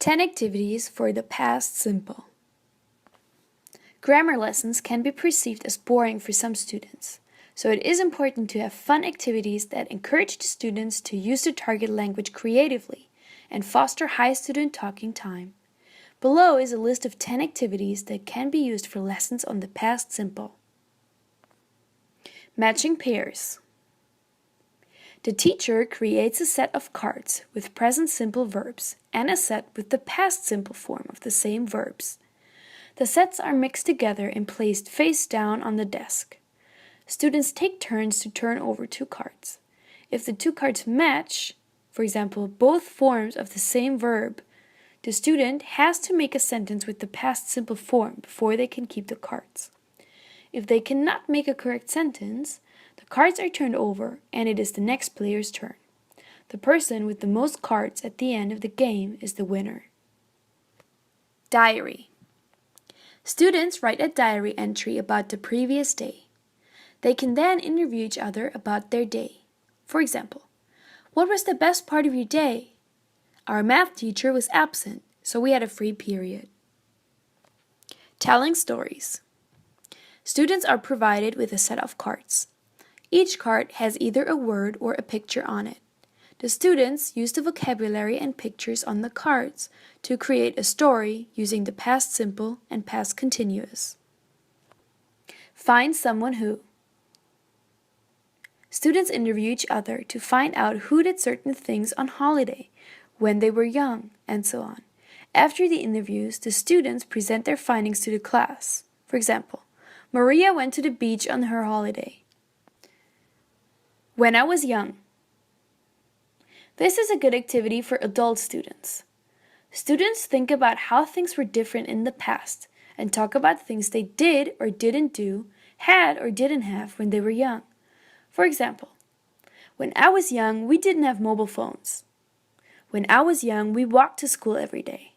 10 activities for the past simple. Grammar lessons can be perceived as boring for some students, so it is important to have fun activities that encourage the students to use the target language creatively and foster high student talking time. Below is a list of 10 activities that can be used for lessons on the past simple. Matching pairs. The teacher creates a set of cards with present simple verbs and a set with the past simple form of the same verbs. The sets are mixed together and placed face down on the desk. Students take turns to turn over 2 cards. If the 2 cards match, for example, both forms of the same verb, the student has to make a sentence with the past simple form before they can keep the cards. If they cannot make a correct sentence, the cards are turned over and it is the next player's turn. The person with the most cards at the end of the game is the winner. Diary. Students write a diary entry about the previous day. They can then interview each other about their day. For example, what was the best part of your day? Our math teacher was absent, so we had a free period. Telling stories. Students are provided with a set of cards. Each card has either a word or a picture on it. The students use the vocabulary and pictures on the cards to create a story using the past simple and past continuous. Find someone who. Students interview each other to find out who did certain things on holiday, when they were young, and so on. After the interviews, the students present their findings to the class. For example, Maria went to the beach on her holiday. When I was young. This is a good activity for adult students. Students think about how things were different in the past and talk about things they did or didn't do, had or didn't have when they were young. For example, when I was young, we didn't have mobile phones. When I was young, we walked to school every day.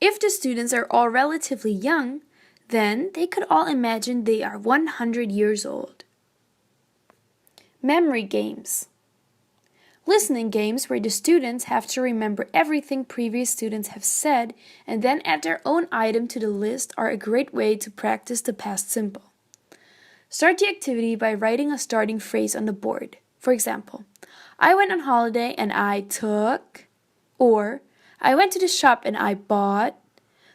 If the students are all relatively young, then they could all imagine they are 100 years old. Memory games. Listening games where the students have to remember everything previous students have said and then add their own item to the list are a great way to practice the past simple. Start the activity by writing a starting phrase on the board. For example, I went on holiday and I took, or I went to the shop and I bought.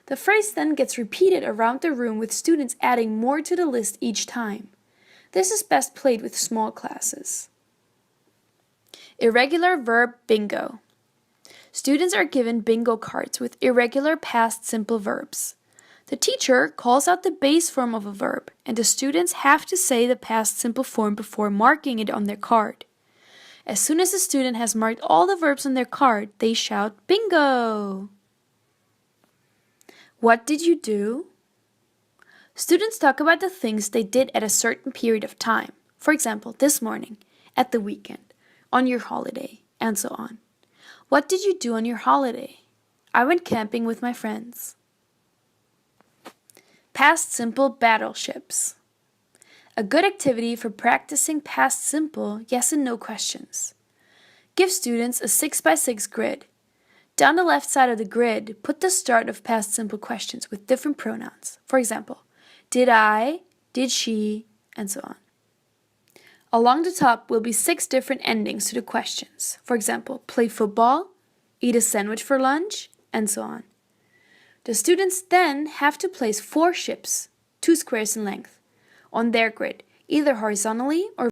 The phrase then gets repeated around the room with students adding more to the list each time. This is best played with small classes. Irregular verb bingo. Students are given bingo cards with irregular past simple verbs. The teacher calls out the base form of a verb, and the students have to say the past simple form before marking it on their card. As soon as the student has marked all the verbs on their card, they shout bingo! What did you do? Students talk about the things they did at a certain period of time. For example, this morning, at the weekend, on your holiday, and so on. What did you do on your holiday? I went camping with my friends. Past simple battleships. A good activity for practicing past simple yes and no questions. Give students a 6x6 grid. Down the left side of the grid, put the start of past simple questions with different pronouns. For example, did I, did she, and so on. Along the top will be 6 different endings to the questions. For example, play football, eat a sandwich for lunch, and so on. The students then have to place 4 ships, 2 squares in length, on their grid, either horizontally or